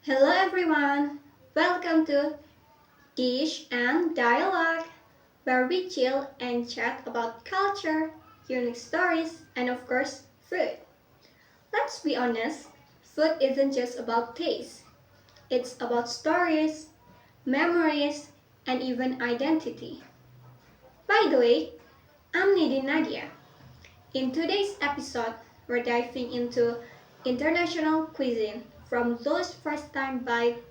Hello everyone! Welcome to Dish and Dialogue, where we chill and chat about culture, unique stories, and of course, food. Let's be honest, food isn't just about taste. It's about stories, memories, and even identity. By the way, I'm Nidhi Nadia. In today's episode, we're diving into international cuisine from those first time bites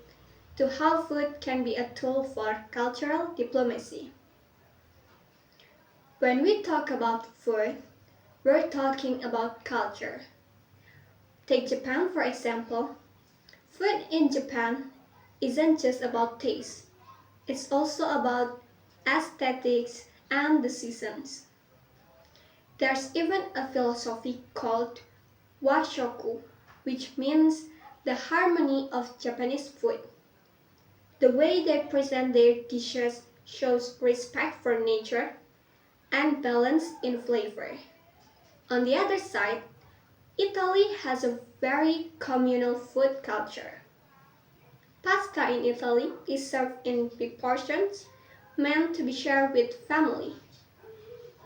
to how food can be a tool for cultural diplomacy. When we talk about food, we're talking about culture. Take Japan for example. Food in Japan isn't just about taste, it's also about aesthetics and the seasons. There's even a philosophy called washoku, which means the harmony of Japanese food. The way they present their dishes shows respect for nature and balance in flavor. On the other side, Italy has a very communal food culture. Pasta in Italy is served in big portions, meant to be shared with family.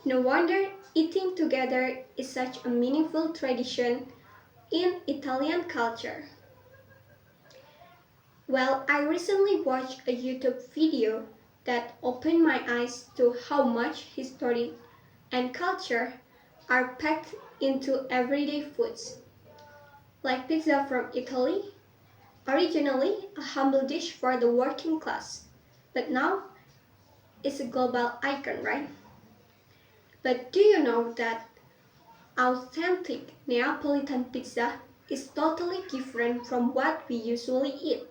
No wonder eating together is such a meaningful tradition in Italian culture. Well, I recently watched a YouTube video that opened my eyes to how much history and culture are packed into everyday foods. Like pizza from Italy, originally a humble dish for the working class, but now it's a global icon, right? But do you know that authentic Neapolitan pizza is totally different from what we usually eat?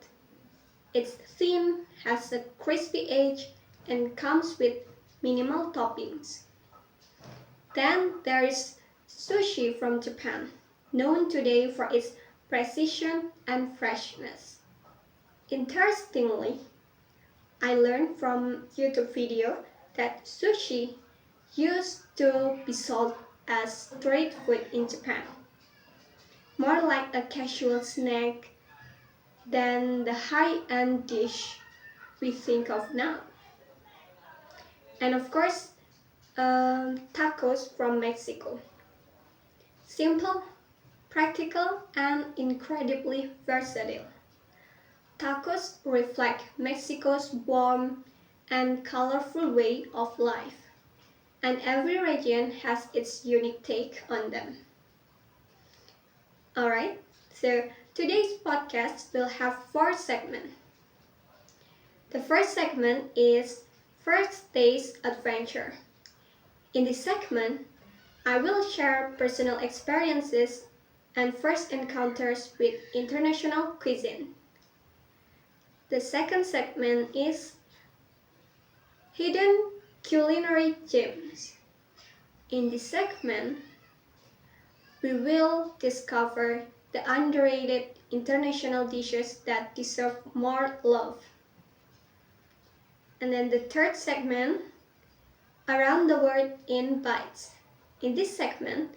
It's thin, has a crispy edge, and comes with minimal toppings. Then there is sushi from Japan, known today for its precision and freshness. Interestingly, I learned from YouTube video that sushi used to be sold as street food in Japan, more like a casual snack than the high-end dish we think of now. And of course, tacos from Mexico. Simple, practical, and incredibly versatile. Tacos reflect Mexico's warm and colorful way of life, and every region has its unique take on them. Alright, so today's podcast will have four segments. The first segment is First Taste Adventure. In this segment, I will share personal experiences and first encounters with international cuisine. The second segment is Hidden Culinary Gems. In this segment, we will discover the underrated international dishes that deserve more love. And then the third segment, Around the World in Bites. In this segment,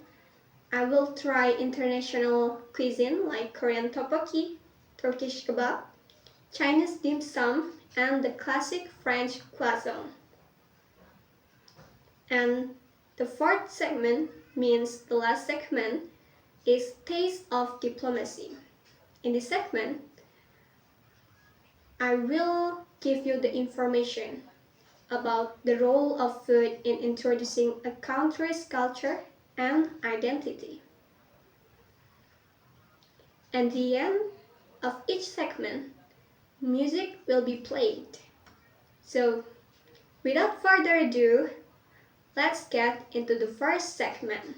I will try international cuisine like Korean tteokbokki, Turkish kebab, Chinese dim sum, and the classic French croissant. And the fourth segment means the last segment is Taste of Diplomacy. In this segment, I will give you the information about the role of food in introducing a country's culture and identity. At the end of each segment, music will be played. So, without further ado, let's get into the first segment.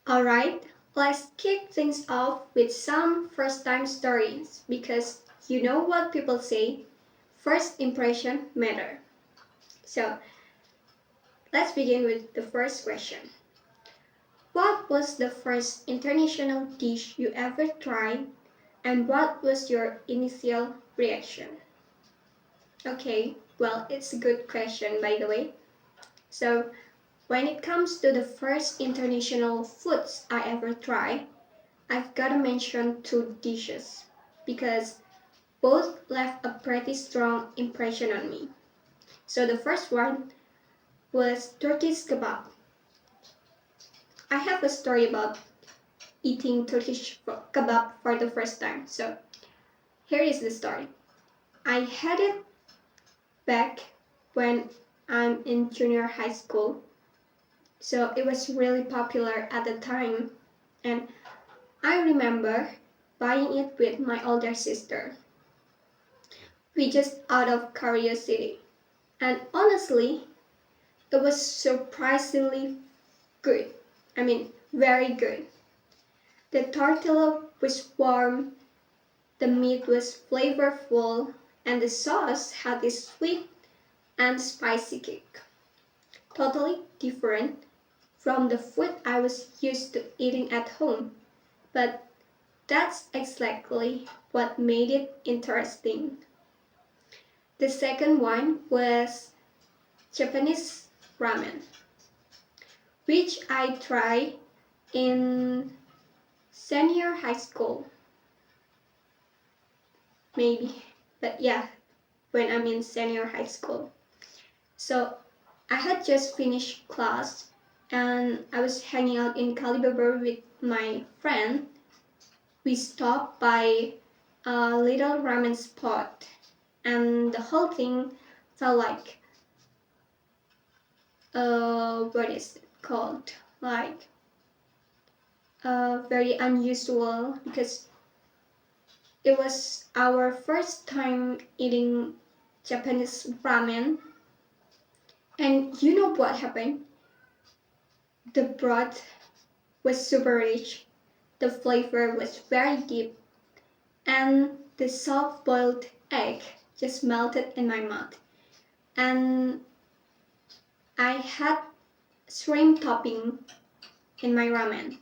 Alright, let's kick things off with some first time stories because you know what people say, first impression matter. So, let's begin with the first question. What was the first international dish you ever tried and what was your initial reaction? Okay, well, it's a good question by the way. So, when it comes to the first international foods I ever tried, I've gotta mention two dishes. because both left a pretty strong impression on me. So the first one was Turkish kebab. I have a story about eating Turkish kebab for the first time. So here is the story. I had it back when I'm in junior high school. So it was really popular at the time, and I remember buying it with my older sister. We just out of curiosity. And honestly, it was surprisingly good. I mean, very good. The tortilla was warm, the meat was flavorful, and the sauce had this sweet and spicy kick. Totally different from the food I was used to eating at home. But that's exactly what made it interesting. The second one was Japanese ramen, which I tried in senior high school, maybe. But yeah, when I'm in senior high school. So I had just finished class and I was hanging out in Caliber with my friend. We stopped by a little ramen spot and the whole thing felt like what is it called? Like very unusual because it was our first time eating Japanese ramen. And you know what happened? The broth was super rich, the flavor was very deep, and the soft boiled egg just melted in my mouth. And I had shrimp topping in my ramen.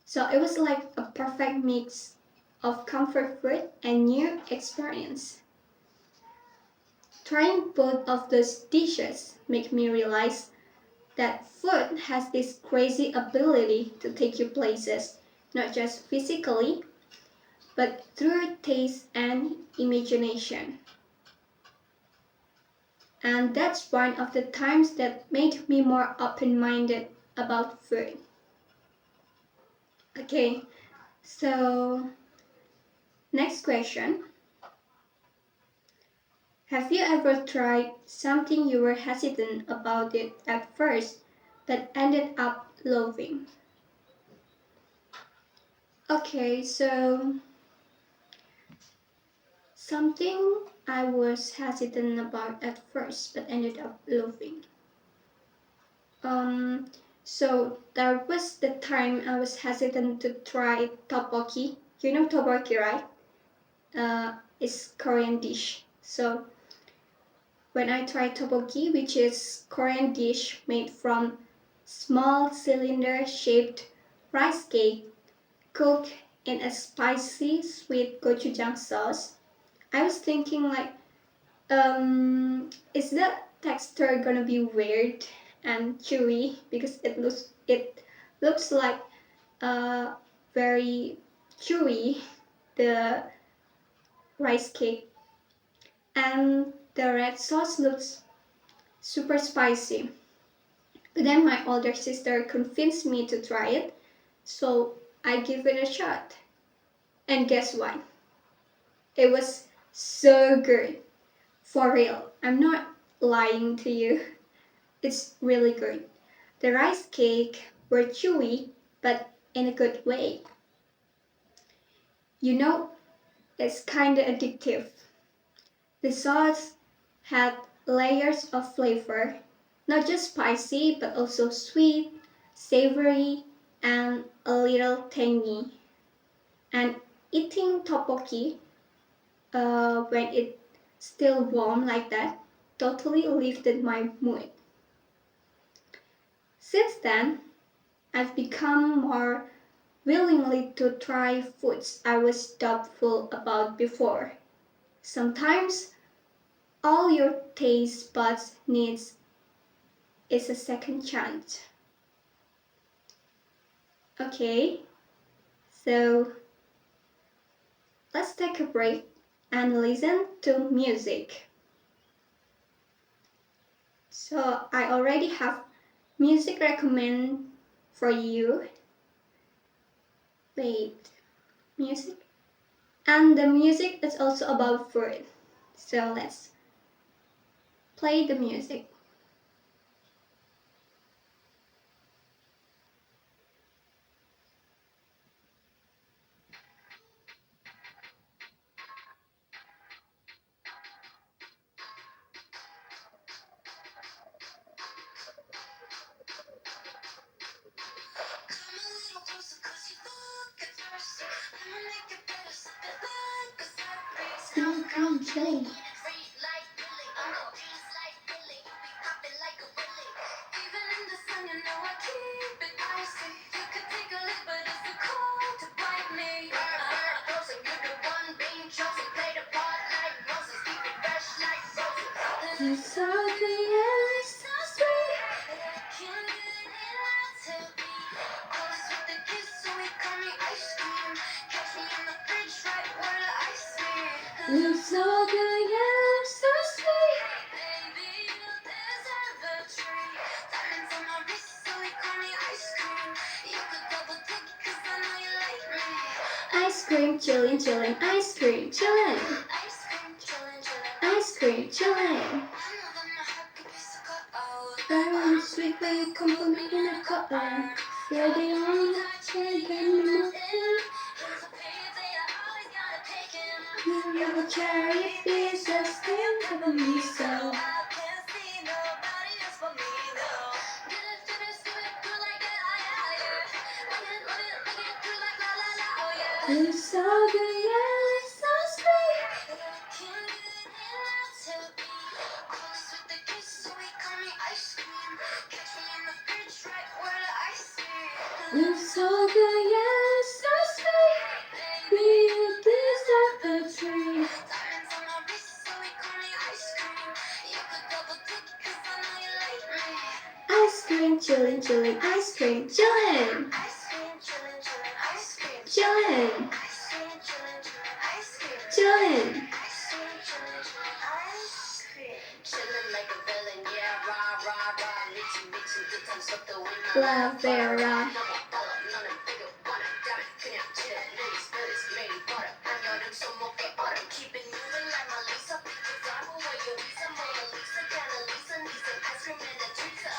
So it was like a perfect mix of comfort food and new experience. Trying both of those dishes made me realize that food has this crazy ability to take you places, not just physically, but through taste and imagination. And that's one of the times that made me more open minded about food. Okay, so next question. Have you ever tried something you were hesitant about it at first but ended up loving? Okay, so something I was hesitant about at first but ended up loving. Um, so there was the time I was hesitant to try tteokbokki. You know tteokbokki, right? It's Korean dish. So when I tried tteokbokki, which is Korean dish made from small cylinder-shaped rice cake cooked in a spicy sweet gochujang sauce, I was thinking like, is the texture gonna be weird and chewy because it looks like very chewy the rice cake and the red sauce looks super spicy. But then my older sister convinced me to try it, so I gave it a shot. And guess what? It was so good. For real. I'm not lying to you. It's really good. The rice cake were chewy, but in a good way. You know, it's kinda addictive. The sauce had layers of flavor, not just spicy, but also sweet, savory, and a little tangy. And eating tteokbokki when it's still warm like that totally lifted my mood. Since then, I've become more willingly to try foods I was doubtful about before. Sometimes all your taste buds needs is a second chance. Okay, so let's take a break and listen to music. So I already have music recommend for you. Wait, music? And the music is also about food. So let's play the music. Come play. It's so good, yeah, it's so sweet. It's so good, yeah, it's so sweet. Ice cream, chillin', chillin', ice cream, chillin'. Ice cream, chillin'. Very sweet, but you come from me in a cup. You're the only one that can me more. You have a cherry pizza, stand for me so. It's so good, yeah, it's so sweet. It's so good, yeah, it's so sweet. We deserve a treat. Ice cream, chillin', chillin', ice cream, chillin'. Chillin'. Chillin'. La Vera.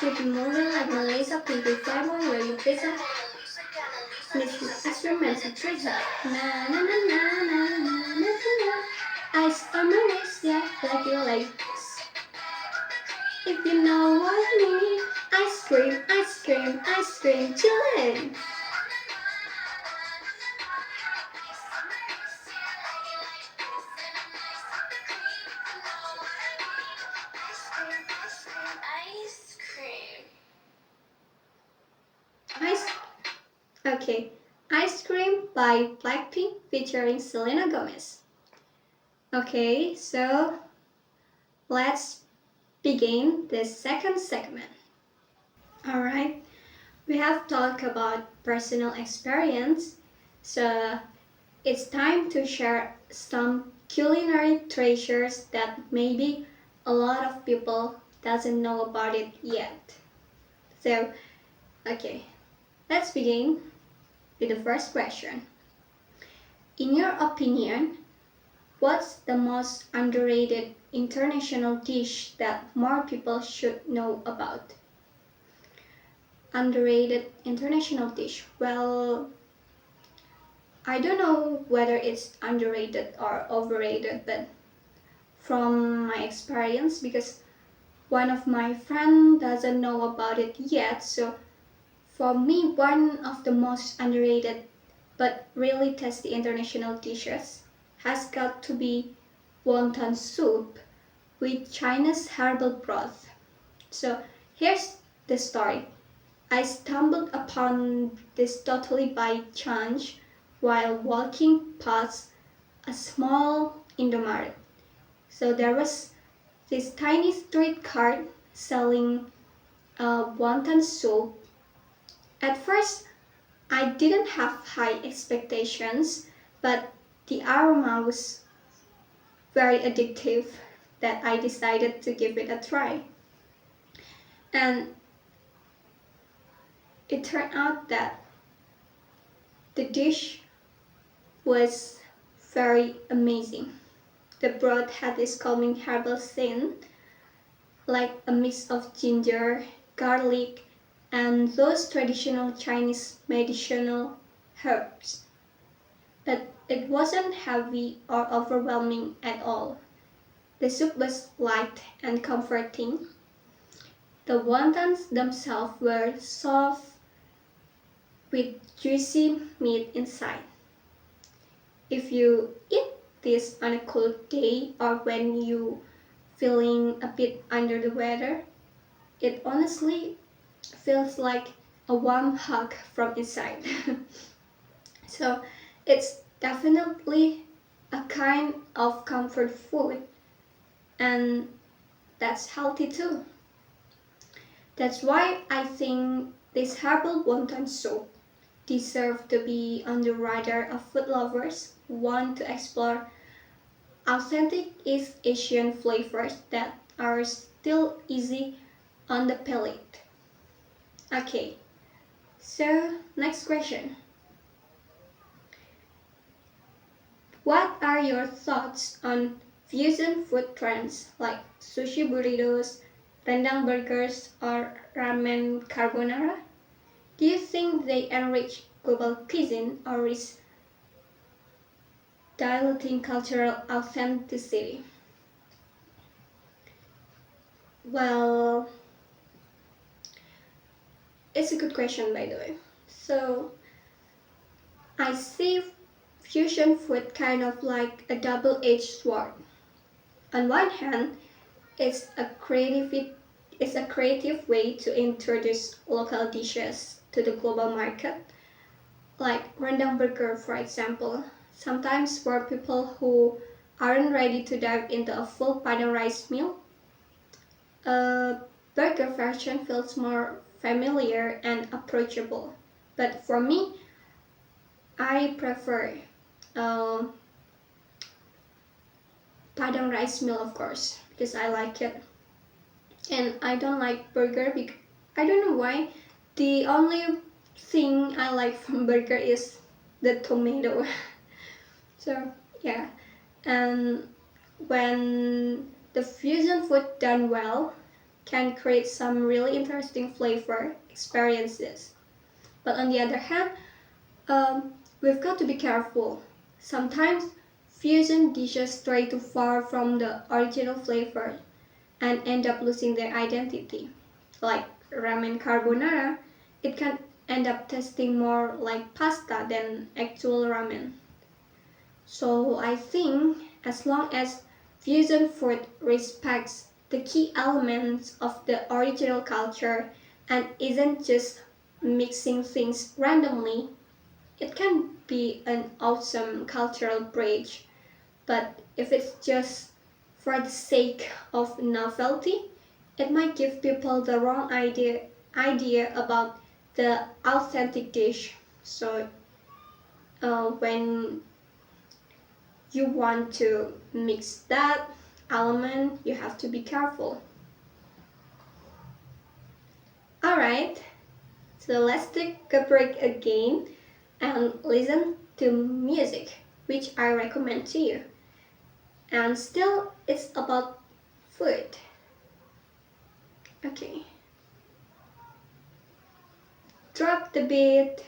Keep moving like Melissa, pinky flavor, where you pizza. Miss instruments and treat her. Na na na na na na na na. Ice on my wrist, yeah, like you like this. If you know what I mean. Ice cream, ice cream, ice cream, chillin'. Ice. Okay. Ice Cream by Blackpink featuring Selena Gomez. Okay, so let's begin the second segment. Alright, we have talked about personal experience, so it's time to share some culinary treasures that maybe a lot of people doesn't know about it yet. So, okay, let's begin with the first question. In your opinion, what's the most underrated international dish that more people should know about? Underrated international dish. Well, I don't know whether it's underrated or overrated, but from my experience, because one of my friend doesn't know about it yet, so for me, one of the most underrated but really tasty international dishes has got to be wonton soup with Chinese herbal broth. So here's the story. I stumbled upon this totally by chance while walking past a small Indomaret. So there was this tiny street cart selling wonton soup. At first, I didn't have high expectations, but the aroma was very addictive that I decided to give it a try. And it turned out that the dish was very amazing. The broth had this calming herbal scent, like a mix of ginger, garlic, and those traditional Chinese medicinal herbs. But it wasn't heavy or overwhelming at all. The soup was light and comforting. The wontons themselves were soft with juicy meat inside. If you eat this on a cold day or when you feeling a bit under the weather, it honestly feels like a warm hug from inside. So it's definitely a kind of comfort food, and that's healthy too. That's why I think this herbal wonton soup deserve to be on the radar of food lovers who want to explore authentic East Asian flavors that are still easy on the palate. Okay, so next question. What are your thoughts on fusion food trends like sushi burritos, rendang burgers, or ramen carbonara? Do you think they enrich global cuisine or risk diluting cultural authenticity? Well, it's a good question by the way. So, I see fusion food kind of like a double-edged sword. On one hand, it's a creative way to introduce local dishes to the global market, like rendang burger for example. Sometimes for people who aren't ready to dive into a full padang rice meal, a burger version feels more familiar and approachable. But for me, I prefer uh, padang rice meal of course because I like it, and I don't like burger because I don't know why. The only thing I like from burger is the tomato. So yeah, and when the fusion food done well can create some really interesting flavor experiences. But on the other hand, we've got to be careful. Sometimes fusion dishes stray too far from the original flavor and end up losing their identity. Like ramen carbonara, it can end up tasting more like pasta than actual ramen. So I think as long as fusion food respects the key elements of the original culture and isn't just mixing things randomly, it can be an awesome cultural bridge. But if it's just for the sake of novelty, it might give people the wrong idea about the authentic dish. So when you want to mix that element, you have to be careful. Alright, so let's take a break again and listen to music, which I recommend to you. And still, it's about food. Okay, drop the beat.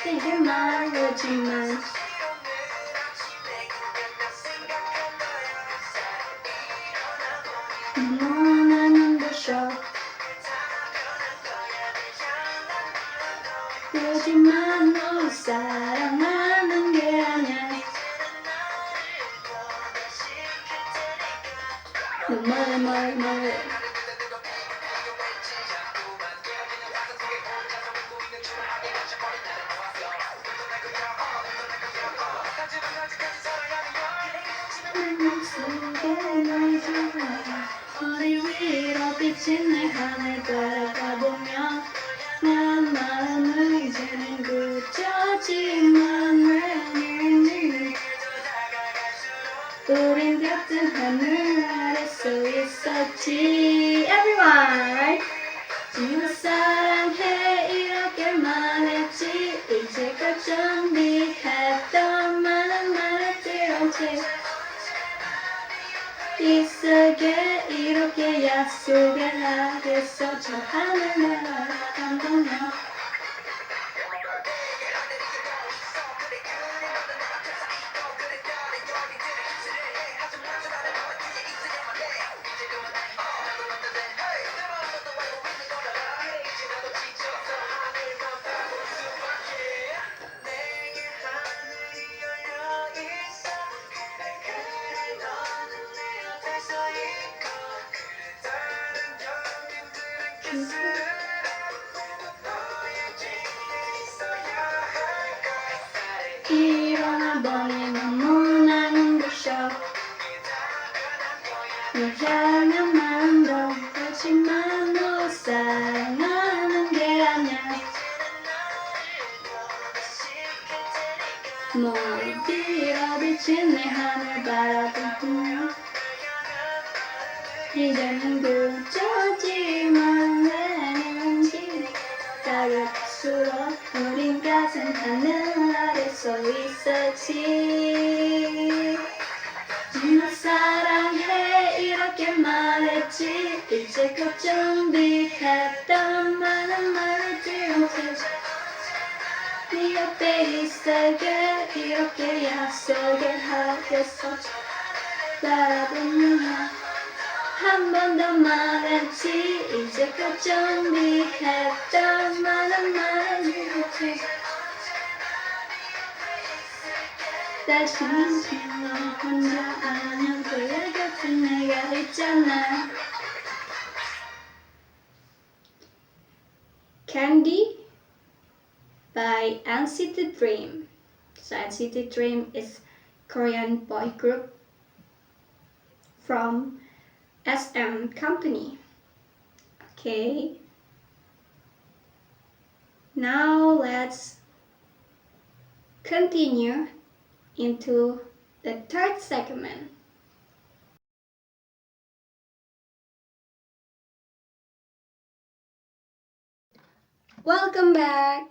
되게 말하지만 사랑하는 게 아냐 말 머리 위로 비친 내 하늘 바라보며 난 마음을 이제는 굳혀지만 왜 우린 같은 하늘 아래 서 있었지 Everyone 널 사랑해 이렇게 말했지 이제껏 준비했던 많은 말을 들은 채 있을게 이렇게 약속을 하겠어 저 하늘나라 감동해 일어나 버린 너무나 눈부셔 널 향한 마음도 하지만 너 사랑하는 게 아냐 머리 위로 비친 내 하늘 바라보며 이제는 굳혀지만 왠지 다를수록 우린 같은 하늘 아래 서 있었지 널 사랑해 이렇게 말했지 이제껏 준비했던 많은 말을 들은 채 네 옆에 있을게 이렇게 약속을 하겠어 바라보며 한 번 더 말했지 이제껏 준비했던 많은 말을 들은 채 다시 너 혼자 아냐 그래 곁에 내가 있잖아 Candy by NCT Dream. So NCT Dream is Korean boy group from SM company. Okay. Now let's continue into the third segment. Welcome back.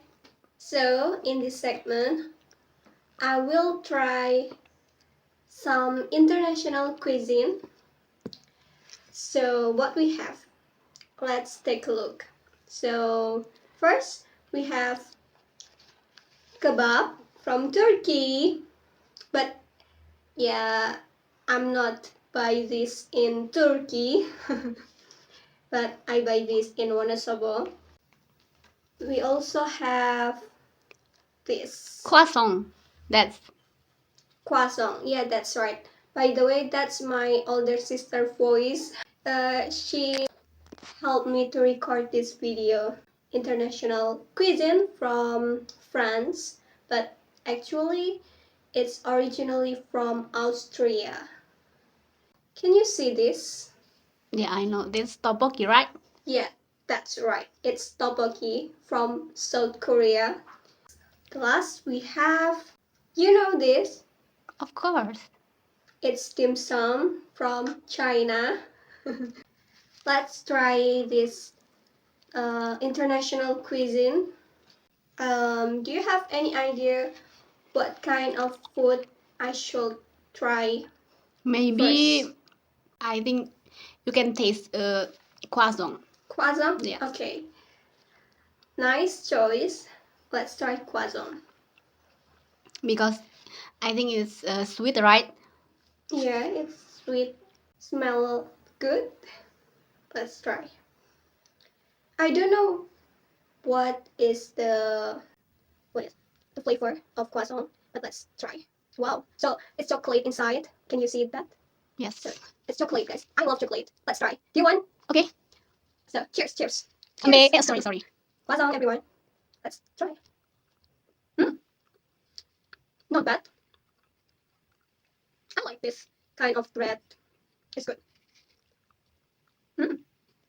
So in this segment, I will try some international cuisine. So what we have? Let's take a look. So first we have kebab from Turkey. But yeah, I'm not buy this in Turkey. But I buy this in Wonosobo. We also have this Croissant. That's croissant. Yeah, that's right. By the way, that's my older sister voice. She helped me to record this video. International cuisine from France, but actually it's originally from Austria. Can you see this? yeah, I know. This tteokbokki, right? Yeah, that's right. It's tteokbokki from South Korea. Last we have, you know this? Of course. It's dim sum from China. Let's try this international cuisine. Do you have any idea what kind of food I should try? Maybe First? I think you can taste croissant. Croissant? Yes. Okay. Nice choice. Let's try croissant. Because I think it's sweet, right? Yeah, it's sweet. Smell good. Let's try. I don't know what is the the flavor of croissant, but let's try. Wow. So it's chocolate inside. Can you see that? Yes. So it's chocolate, guys. I love chocolate. Let's try. Do you want? Okay. So cheers, cheers. Okay. Cheers. Sorry. Croissant, everyone. Let's try. Hmm. Not bad. I like this kind of bread. It's good.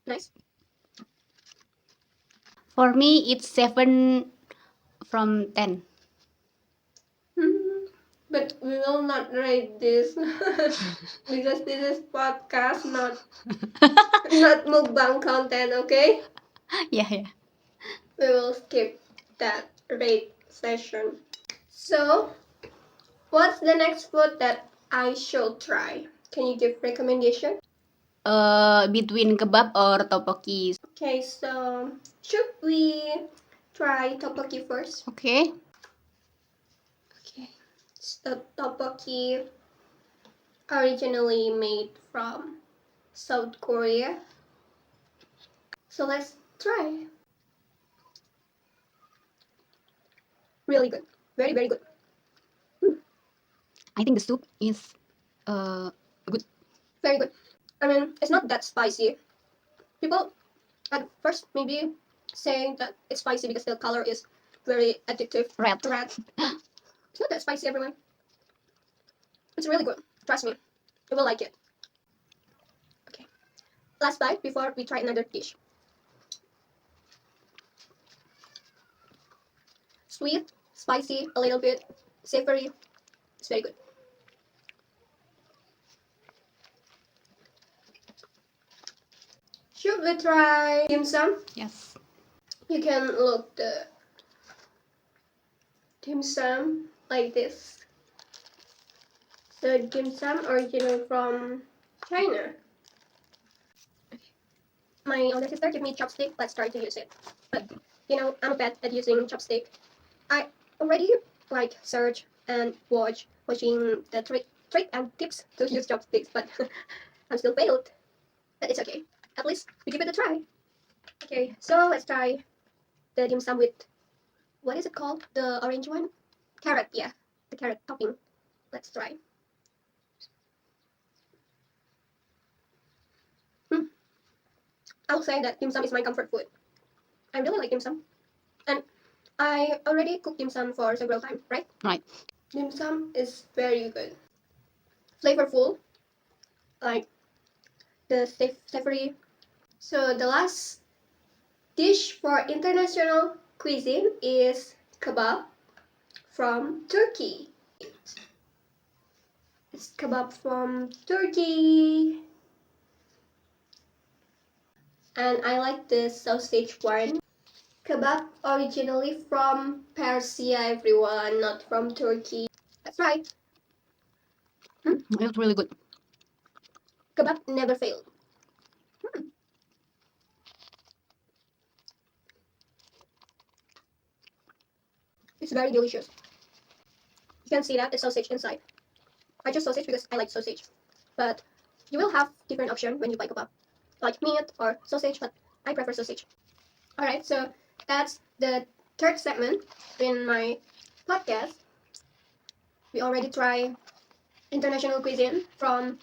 Nice. For me, it's 7 from 10. But we will not rate this because this is podcast, not mukbang content. Okay, Yeah. we will skip that rate session. So, what's the next food that I should try? Can you give recommendation? Between kebab or tteokbokki. Okay, so should we try tteokbokki first? Okay. Okay, so tteokbokki originally made from South Korea. So let's try. Really good. Very, very good. I think the soup is good. Very good. I mean, it's not that spicy. People at first maybe saying that it's spicy because the color is very addictive. Red. It's not that spicy, everyone. It's really good. Trust me. You will like it. Okay. Last bite before we try another dish. Sweet, spicy, a little bit savory. It's very good. Should we try dim sum? Yes. You can look the dim sum like this. The dim sum original from China. My older sister gave me chopstick. Let's try to use it. But I'm bad at using chopstick. I already search and watching the trick and tips to use chopsticks, but I'm still failed. But it's okay. At least we give it a try. Okay, so let's try the dim sum with what is it called? The orange one? Carrot, yeah. The carrot topping. Let's try. I will say that dim sum is my comfort food. I really like dim sum. And I already cooked dim sum for several times, right? Right. Dim sum is very good. Flavorful, like the savory. So the last dish for international cuisine is kebab from Turkey. It's kebab from Turkey. And I like the sausage one. Kebab originally from Persia, everyone, not from Turkey. That's right. It's really good. Kebab never failed. It's very delicious. You can see that it's sausage inside. I choose sausage because I like sausage. But you will have different option when you buy kebab, like meat or sausage, but I prefer sausage. Alright, so that's the third segment in my podcast. We already try international cuisine from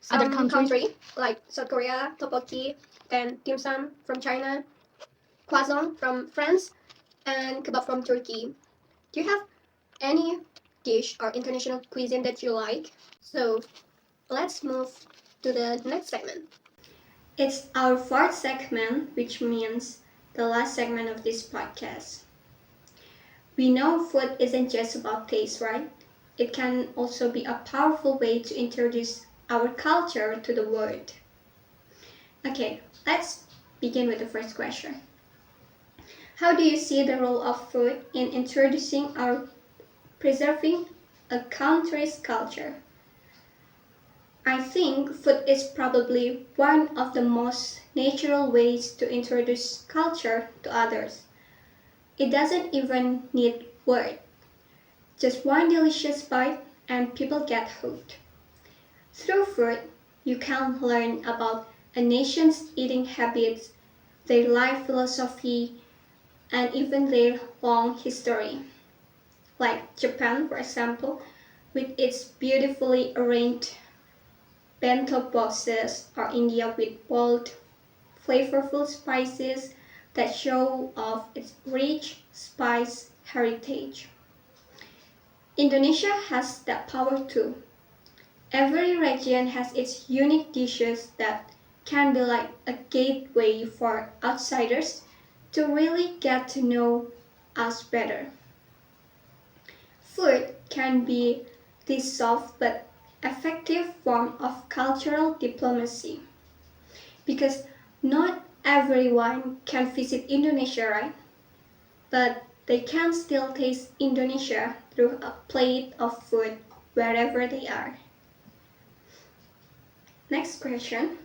some Other country. like South Korea, tteokbokki, then dim sum from China, croissant from France, and kebab from Turkey. Do you have any dish or international cuisine that you like? So let's move to the next segment. It's our fourth segment, which means the last segment of this podcast. We know food isn't just about taste, right? It can also be a powerful way to introduce our culture to the world. Okay, let's begin with the first question. How do you see the role of food in introducing or preserving a country's culture? I think food is probably one of the most natural ways to introduce culture to others. It doesn't even need words. Just one delicious bite and people get hooked. Through food, you can learn about a nation's eating habits, their life philosophy, and even their long history. like Japan, for example, with its beautifully arranged bento boxes, or India with bold, flavorful spices that show off its rich spice heritage. Indonesia has that power too. Every region has its unique dishes that can be like a gateway for outsiders to really get to know us better. Food can be this soft but effective form of cultural diplomacy because not everyone can visit Indonesia, right? But they can still taste Indonesia through a plate of food wherever they are. Next question.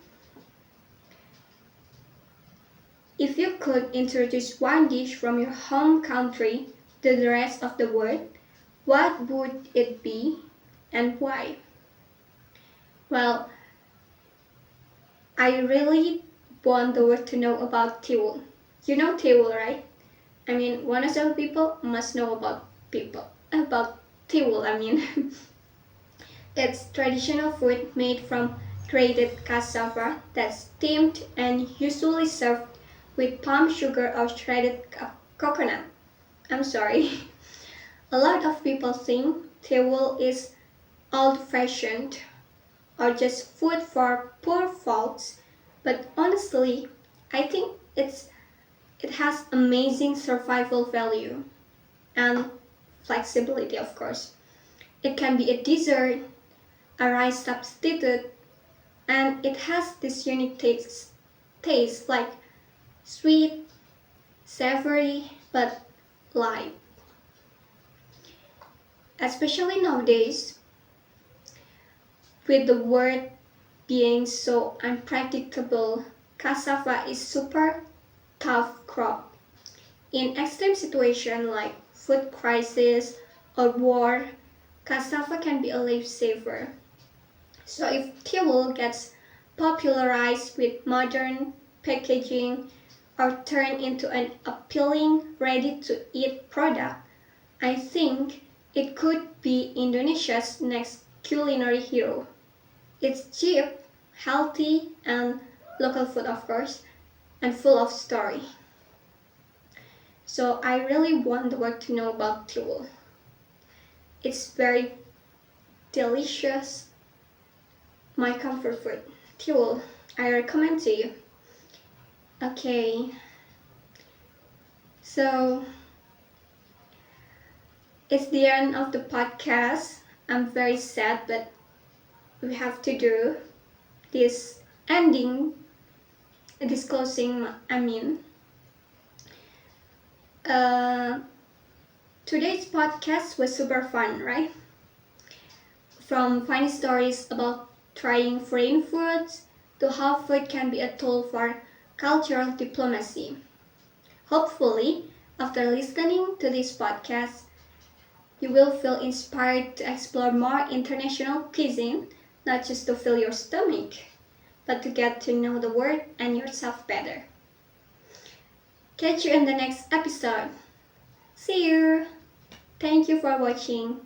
If you could introduce one dish from your home country to the rest of the world, what would it be and why? Well, I really want the world to know about tiwul. You know tiwul, right? I mean, one of the people must know about tiwul. It's traditional food made from grated cassava that's steamed and usually served with palm sugar or shredded coconut. I'm sorry. A lot of people think tiwul is old-fashioned or just food for poor folks, but honestly, I think it has amazing survival value and flexibility, of course. It can be a dessert, a rice substitute, and it has this unique taste like sweet, savory, but light. Especially nowadays, with the world being so unpredictable, cassava is super tough crop. In extreme situations like food crisis or war, cassava can be a lifesaver. So if tiwul gets popularized with modern packaging or turned into an appealing, ready-to-eat product, I think it could be Indonesia's next culinary hero. It's cheap, healthy, and local food, of course, and full of story. So I really want the world to know about tiwul. It's very delicious, my comfort food. Tiwul, I recommend to you. Okay, so it's the end of the podcast. I'm very sad, but we have to do this ending, this closing. Uh, today's podcast was super fun, right? From funny stories about trying foreign foods to how food can be a tool for cultural diplomacy. Hopefully, after listening to this podcast, you will feel inspired to explore more international cuisine, not just to fill your stomach, but to get to know the world and yourself better. Catch you in the next episode. See you! Thank you for watching.